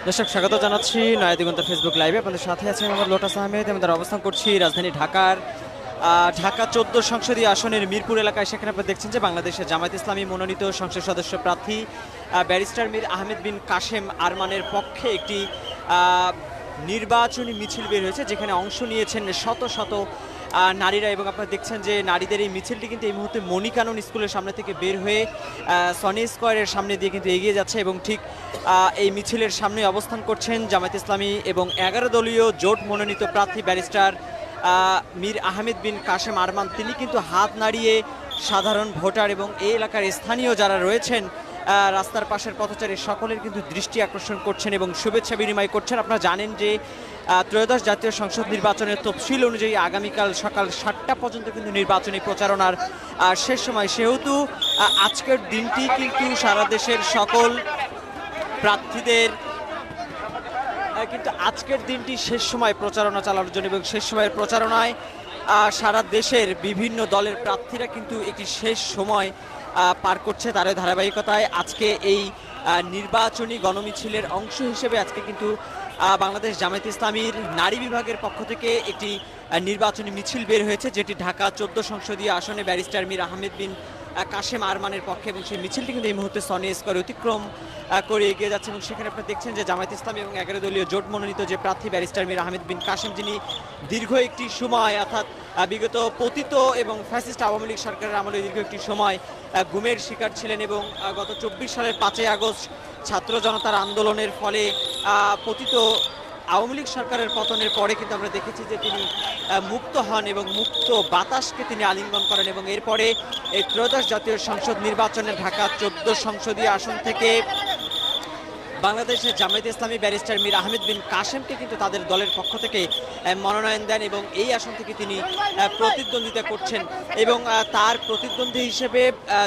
দর্শক স্বাগত জানাচ্ছি নয়া দিগন্ত ফেসবুক লাইভে। আপনাদের সাথে আছি মোহাম্মদ লোটাস আহমেদ। আমাদের অবস্থান করছি রাজধানী ঢাকার ঢাকা 14 সংসদীয় আসনের মিরপুর এলাকায়। সেখানে আপনারা দেখছেন যে বাংলাদেশের জামায়াত ইসলামী মনোনীত সংসদ সদস্য প্রার্থী ব্যারিস্টার মীর আহমেদ বিন কাশেম আরমানের পক্ষে একটি নির্বাচনী মিছিল বের হয়েছে, যেখানে অংশ নিয়েছেন শত শত নারীরা। এবং আপনারা দেখছেন যে নারীদের এই মিছিলটি কিন্তু এই মুহূর্তে মণিকানন স্কুলের সামনে থেকে বের হয়ে সনি স্কোয়ারের সামনে দিয়ে কিন্তু এগিয়ে যাচ্ছে। এবং ঠিক এই মিছিলের সামনে অবস্থান করছেন জামায়াত ইসলামী এবং 11 দলীয় জোট মনোনীত প্রার্থী ব্যারিস্টার মীর আহমেদ বিন কাশেম আরমান। তিনি কিন্তু হাত নাড়িয়ে সাধারণ ভোটার এবং এই এলাকার স্থানীয় যারা রয়েছেন রাস্তার পাশের পথচারী সকলের কিন্তু দৃষ্টি আকর্ষণ করছেন এবং শুভেচ্ছা বিনিময় করছেন। আপনারা জানেন যে ত্রয়োদশ জাতীয় সংসদ নির্বাচনের তফসিল অনুযায়ী আগামীকাল সকাল 7টা পর্যন্ত কিন্তু নির্বাচনী প্রচারণার শেষ সময়। সেহেতু আজকের দিনটি কিন্তু সারা দেশের সকল প্রার্থীদের কিন্তু আজকের দিনটি শেষ সময় প্রচারণা চালানোর জন্য, এবং শেষ সময়ের প্রচারণায় সারা দেশের বিভিন্ন দলের প্রার্থীরা কিন্তু একটি শেষ সময় পার করছে। তার ধারাবাহিকতায় আজকে এই নির্বাচনী গণমিছিলের অংশ হিসেবে আজকে কিন্তু বাংলাদেশ জামায়াত ইসলামীর নারী বিভাগের পক্ষ থেকে একটি নির্বাচনী মিছিল বের হয়েছে, যেটি ঢাকা 14 সংসদীয় আসনে ব্যারিস্টার মীর আহমেদ বিন কাশেম আরমানের পক্ষে। এবং সেই মিছিলটি কিন্তু এই মুহূর্তে সনি স্কোয়ার অতিক্রম করে এগিয়ে যাচ্ছে। এবং সেখানে আপনারা দেখছেন যে জামায়াত ইসলামী এবং 11 দলীয় জোট মনোনীত যে প্রার্থী ব্যারিস্টার মীর আহমেদ বিন কাশেম, যিনি দীর্ঘ একটি সময় অর্থাৎ বিগত পতিত এবং ফ্যাসিস্ট আওয়ামী লীগ সরকারের আমলে দীর্ঘ একটি সময় গুমের শিকার ছিলেন, এবং গত 24 সালের 5ই আগস্ট ছাত্র জনতার আন্দোলনের ফলে পতিত আওয়ামী লীগ সরকারের পতনের পরে কিন্তু আমরা দেখেছি যে তিনি মুক্ত হন এবং মুক্ত বাতাসকে তিনি আলিঙ্গন করেন। এবং এরপরে এই ত্রয়োদশ জাতীয় সংসদ নির্বাচনে ঢাকা 14 সংসদীয় আসন থেকে বাংলাদেশের জামায়াত ইসলামী ব্যারিস্টার মীর আহমেদ বিন কাশেমকে কিন্তু তাদের দলের পক্ষ থেকে মনোনয়ন দেন, এবং এই আসন থেকে তিনি প্রতিদ্বন্দ্বিতা করছেন। এবং তার প্রতিদ্বন্দ্বী হিসেবে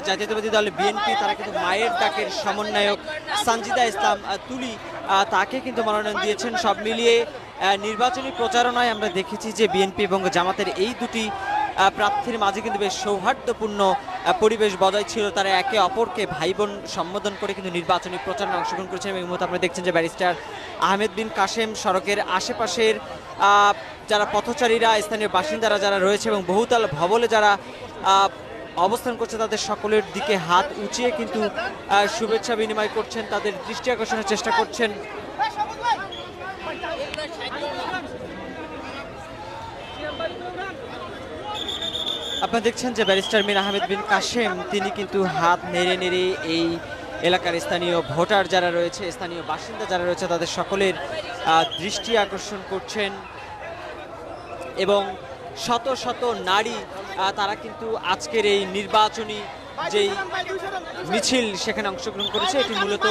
জাতীয়তাবাদী দল বিএনপি, তারা কিন্তু মায়ের ডাকের সমন্বয়ক সানজিদা ইসলাম তুলি তাকে কিন্তু মনোনয়ন দিয়েছেন। সব মিলিয়ে নির্বাচনী প্রচারণায় আমরা দেখেছি যে বিএনপি এবং জামাতের এই দুটি প্রার্থীর মাঝে কিন্তু বেশ সৌহার্দ্যপূর্ণ পরিবেশ বজায় ছিল। তারা একে অপরকে ভাই বোন সম্বোধন করে কিন্তু নির্বাচনী প্রচারণায় অংশগ্রহণ করেছেন। এবং এই মুহূর্তে আপনারা দেখছেন যে ব্যারিস্টার আহমেদ বিন কাশেম সড়কের আশেপাশের যারা পথচারীরা, স্থানীয় বাসিন্দারা যারা রয়েছে এবং বহুতল ভবনে যারা অবস্থান করছে, তাদের সকলের দিকে হাত উঁচিয়ে কিন্তু শুভেচ্ছা বিনিময় করছেন, তাদের দৃষ্টি আকর্ষণের চেষ্টা করছেন। আপনারা দেখছেন যে ব্যারিস্টার মীর আহমেদ বিন কাশেম তিনি কিন্তু হাত নেড়ে নেড়ে এই এলাকার স্থানীয় ভোটার যারা রয়েছে, স্থানীয় বাসিন্দা যারা রয়েছে, তাদের সকলের দৃষ্টি আকর্ষণ করছেন। এবং শত শত নারী তারা কিন্তু আজকের এই নির্বাচনী যেই মিছিল সেখানে অংশগ্রহণ করেছে। এটি মূলত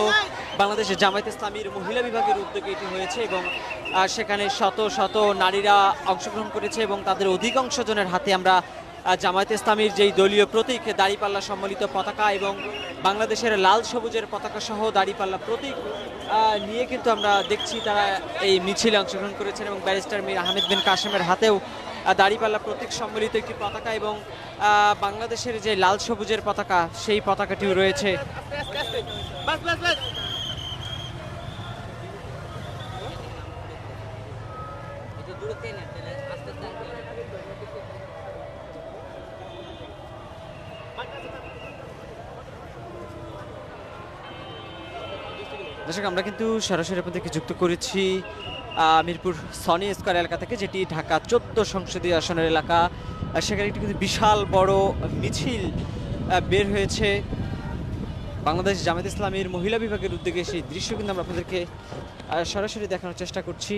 বাংলাদেশের জামায়াত ইসলামীর মহিলা বিভাগের উদ্যোগে এটি হয়েছে, এবং সেখানে শত শত নারীরা অংশগ্রহণ করেছে এবং তাদের অধিকাংশ জনের হাতে আমরা জামায়াত ইসলামীর যেই দলীয় প্রতীক দাড়িপাল্লা সম্মিলিত পতাকা এবং বাংলাদেশের লাল সবুজের পতাকা সহ দাড়িপাল্লা প্রতীক নিয়ে কিন্তু আমরা দেখছি তারা এই মিছিলে অংশগ্রহণ করেছেন। এবং ব্যারিস্টার মীর আহমেদ বিন কাশেমের হাতেও দাড়িপাল্লা প্রতীক সম্মিলিত একটি পতাকা এবং বাংলাদেশের যে লাল সবুজের পতাকা সেই পতাকাটিও রয়েছে। দর্শক, আমরা কিন্তু সরাসরি আপনাদেরকে যুক্ত করেছি মিরপুর সনি স্কয়ার এলাকা থেকে, যেটি ঢাকা 14 সংসদীয় আসনের এলাকা। সেখানে একটি কিন্তু বিশাল বড় মিছিল বের হয়েছে বাংলাদেশ জামায়াত ইসলামীর মহিলা বিভাগের উদ্যোগে। সেই দৃশ্য কিন্তু আমরা আপনাদেরকে সরাসরি দেখানোর চেষ্টা করছি।